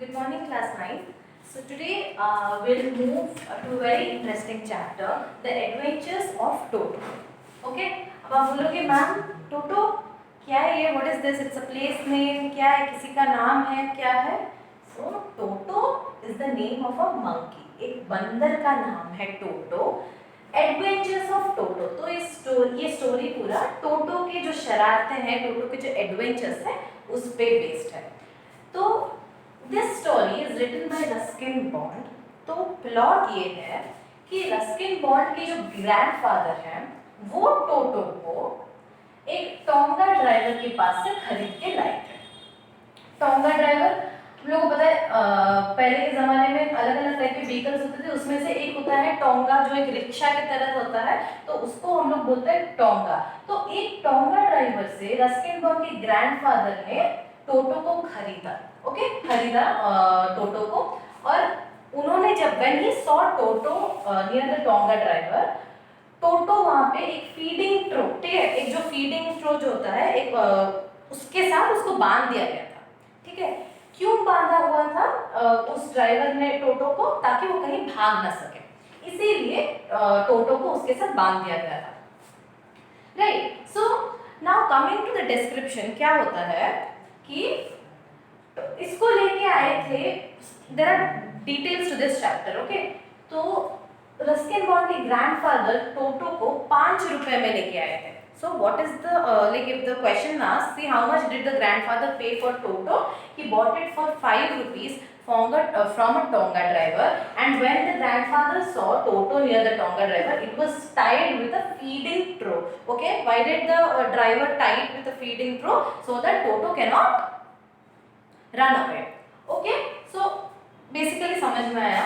Good morning, class 9. So today we'll move to a very interesting chapter, The Adventures of Toto. Okay? अब आप बोलोगे ma'am टोटो क्या है ये? What is this? It's a place name. क्या है? किसी का नाम है? क्या है? So Toto is the name of a monkey. एक बंदर का नाम है टोटो. Adventures of Toto. तो ये स्टोरी पूरा टोटो के जो शरारतें हैं, टोटो के जो एडवेंचर्स हैं, उस पे बेस्ड है. तो this story is written by Ruskin Bond. तो प्लॉट ये है कि रस्किन बॉन्ड के जो ग्रैंडफादर हैं वो टोटो को एक टोंगा ड्राइवर के पास से खरीद के लाए थे. टोंगा ड्राइवर हम लोगों को पता है पहले के ज़माने में अलग अलग टाइप के व्हीकल्स होते थे. उसमें से एक होता है टोंगा जो एक रिक्शा की तरह होता है, तो उसको हम लोग बोलते हैं टोंगा. तो एक टोंगा ड्राइवर से रस्किन बॉन्ड के ग्रैंडफादर ने टोटो को खरीदा. ओके, खरीदा टोटो को. और उन्होंने जब when he saw Toto near the tonga driver, Toto वहां पे एक फीडिंग ट्रो, ठीक है, एक जो फीडिंग ट्रो जो होता है एक उसके साथ उसको बांध दिया गया था. ठीक है, क्यों बांधा हुआ था उस ड्राइवर ने टोटो को? ताकि वो कहीं भाग ना सके, इसीलिए टोटो को उसके साथ बांध दिया गया था. Right. So now coming to the description, क्या होता है कि इसको लेके आए थे. There are details to this chapter. Okay, तो रस्किन बॉन्ड के ग्रैंडफादर टोटो को 5 रुपए में लेके आए थे. So what is the like if the question asks, see how much did the grandfather pay for Toto? He bought it for 5 rupees from a Tonga driver, and when the grandfather saw Toto near the Tonga driver, it was tied with a feeding trough. Okay, why did the driver tie it with a feeding trough? So that Toto cannot run away. Okay, so basically समझ में आया.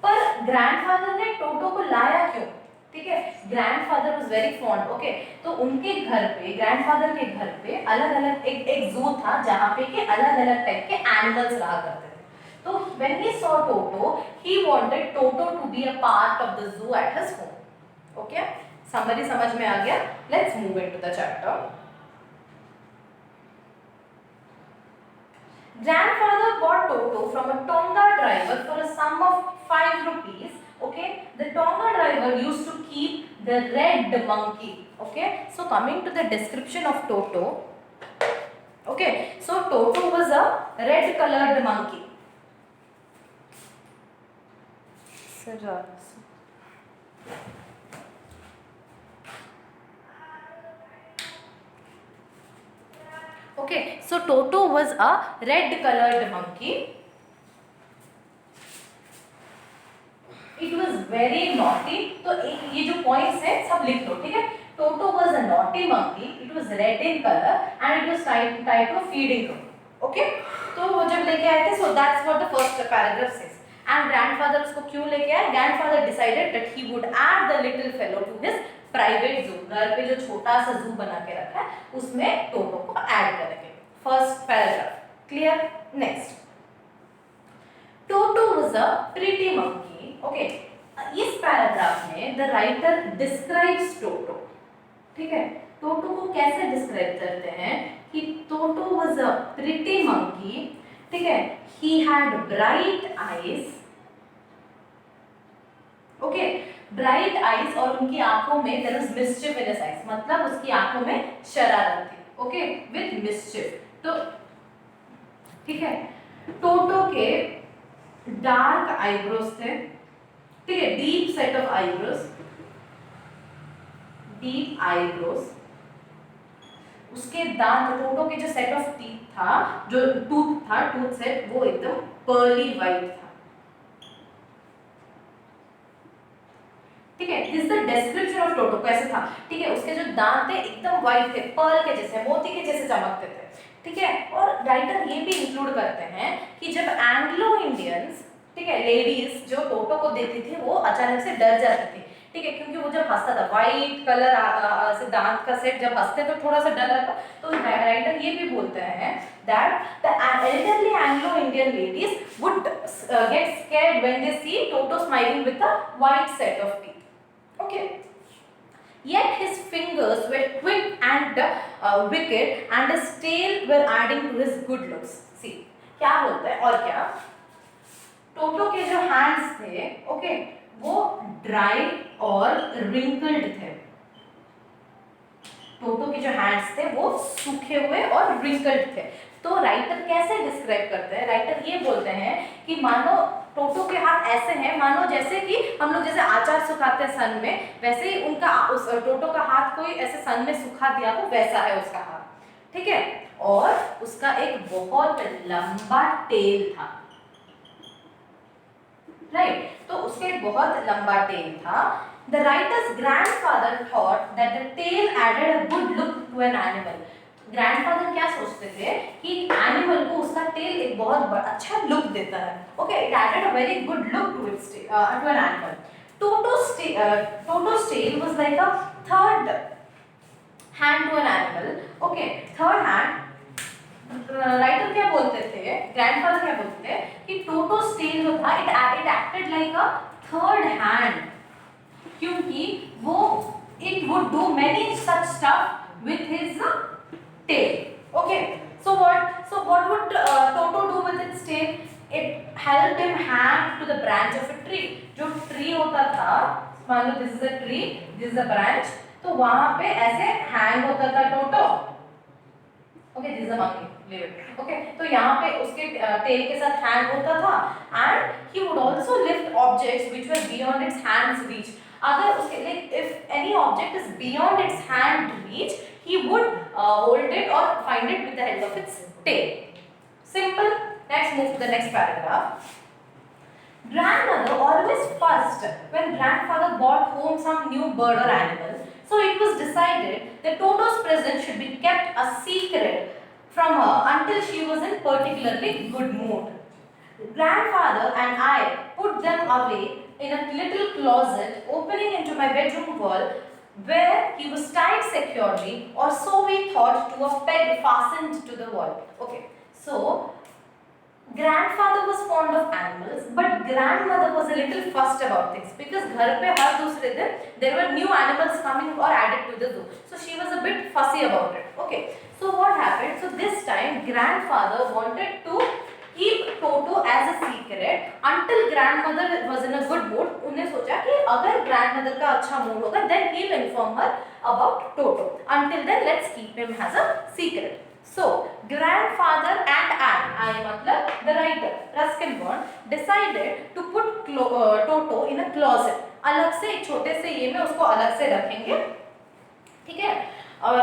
पर grandfather ने टोटो को लाया क्यों? ठीक है, grandfather was very fond. Okay, तो उनके घर पे, ग्रैंडफादर के घर पे अलग अलग एक जू था जहाँ पे के अलग अलग टाइप के एनिमल्स रहा करते थे. तो when he saw Toto, he wanted Toto to be a part of the zoo at his home. Okay, summary समझ में आ गया. Let's move into the chapter. Grandfather bought Toto from a Tonga driver for a sum of 5 rupees. Okay, the Tonga driver used to keep the red monkey. Okay, so coming to the description of Toto. Okay, so Toto was a red colored monkey. Sir, okay, so Toto was a red colored monkey. It was very naughty. तो ये जो points है सब लिख लो. ठीक है, Toto was a naughty monkey. It was red in color and it was tied to a feeding trough. Okay, तो वो जब लेके आए थे, so that's what the first paragraph says. And grandfather उसको क्यों लेके आए? Grandfather decided that he would add the little fellow to his private जू. घर पे जो छोटा सा जू बना के रखा है उसमें टोटो को ऐड करेंगे. First paragraph clear. Next, Toto was a pretty monkey. Okay, इस पैराग्राफ में द राइटर डिस्क्राइब्स टोटो. ठीक है, टोटो को कैसे डिस्क्राइब करते हैं कि Toto was a pretty monkey. ठीक है, he had bright eyes. Okay, bright eyes, और उनकी आंखों में there was mischief in his eyes, मतलब उसकी आंखों में शरारत थी. Okay, with mischief. तो ठीक है, टोटो के डार्क आईब्रोज थे. ठीक है, deep set of eyebrows, deep eyebrows. उसके दांत, टोटो के जो सेट ऑफ टीथ था, जो टूथ था, टूथ सेट, वो एकदम पर्ली वाइट था. ठीक है, this the description of Toto. कैसे था? ठीक है, उसके जो दांत थे एकदम व्हाइट थे, पर्ल के जैसे, मोती के जैसे चमकते थे. ठीक है, और राइटर ये भी इंक्लूड करते हैं कि जब एंग्लो इंडियंस, ठीक है, लेडीज जो टोटो को देखती थी वो अचानक से डर जाती थी. ठीक है, क्योंकि वो जब हंसता था, व्हाइट कलर से दांत का सेट जब हंसते तो थोड़ा सा डर लगता. तो राइटर ये भी बोलते हैं that the elderly Anglo-Indian ladies would get scared when they see Toto smiling with a white set of teeth. Okay, yet his fingers were quick and wicked, and his tail were adding to his good looks. See, क्या बोलता है और क्या? टोटो के जो hands थे okay वो dry और रिंकल्ड थे। टोटो के जो हैंड्स थे वो सूखे हुए और रिंकल्ड थे। तो राइटर कैसे डिस्क्राइब करते हैं, राइटर ये बोलते हैं कि मानो टोटो के हाथ ऐसे हैं मानो जैसे कि हम लोग जैसे अचार सुखाते हैं सन में, वैसे ही उनका उस टोटो का हाथ कोई ऐसे सन में सुखा दिया हो वैसा है उसका हाथ, ठीक है। और उसका एक बहुत लंबा टेल था, राइट, तो उसका एक बहुत लंबा टेल था। The writer's grandfather thought that the tail added a good look to an animal. Grandfather क्या सोचते थे कि एनिमल को उसका टेल एक बहुत अच्छा लुक देता है, okay, it added a very good look to its to an animal. Toto's tail was like a third hand to an animal, okay, third hand। Writer क्या बोलते थे, ग्रैंडफादर क्या बोलते थे कि टोटो's tail जो था it acted like a third hand, क्योंकि वो it would do many such stuff with his tail, okay। So what would Toto do with its tail? It helped him hang to the branch of a tree। जो tree होता था, मान लो this is a tree, this is a branch, तो वहां पे ऐसे hang होता था टोटो, okay, this is a monkey, leave it, okay। तो यहाँ पे उसके टेल के साथ हैंग होता था and he would also lift objects which were beyond its hands reach। अगर उसके like if any object is beyond its hand reach he would hold it or find it with the help of its tail। Simple। Let's move to the next paragraph। Grandmother always fussed when grandfather brought home some new bird or animal, so it was decided that Toto's present should be kept a secret from her until she was in particularly good mood। Grandfather and I put them away in a little closet opening into my bedroom wall, where he was tied securely, or so we thought, to a peg fastened to the wall। Okay, so grandfather was fond of animals, but grandmother was a little fussed about things because घर पे हर दूसरे दिन there were new animals coming or added to the zoo, so she was a bit fussy about it, okay। So what happened, so this time grandfather wanted to keep Toto as a secret until grandmother was in a good mood। उन्हें सोचा कि अगर grandmother का अच्छा mood होगा then he'll inform her about Toto, until then let's keep him as a secret। So grandfather and I मतलब the writer Ruskin Bond decided to put Toto in a closet। अलग से एक छोटे से ये में उसको अलग से रखेंगे, ठीक है। और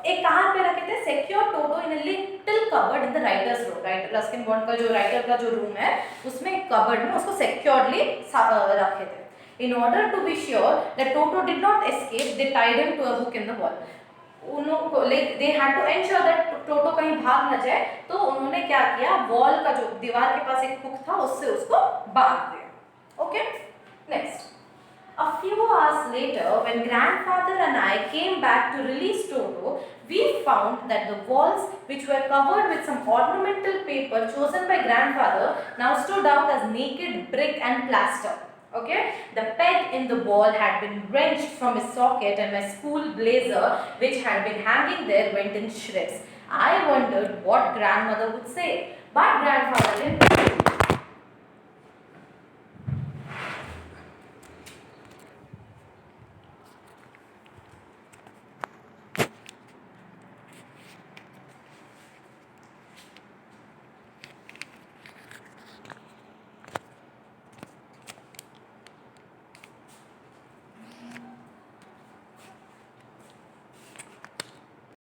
एक कहाँ पे रखे थे, secure toto in a little cupboard in the writers room. Writer Ruskin bond का जो राइटर का जो रूम है उसमें एक कबर्ड में उसको सिक्योरली रखे थे। In order to be sure that Toto did not escape they tied him to a hook in the wall. उन्होंने like they had to ensure that Toto कहीं भाग न जाए, तो उन्होंने क्या किया, वॉल का जो दीवार के पास एक हुक था उससे उसको बांध दिया, okay. Next, a few hours later when grandfather and I came back to release Toto, we found that the walls, which were covered with some ornamental paper chosen by grandfather, now stood out as naked brick and plaster, okay। The peg in the wall had been wrenched from its socket and my school blazer, which had been hanging there, went in shreds। I wondered what grandmother would say, but grandfather didn't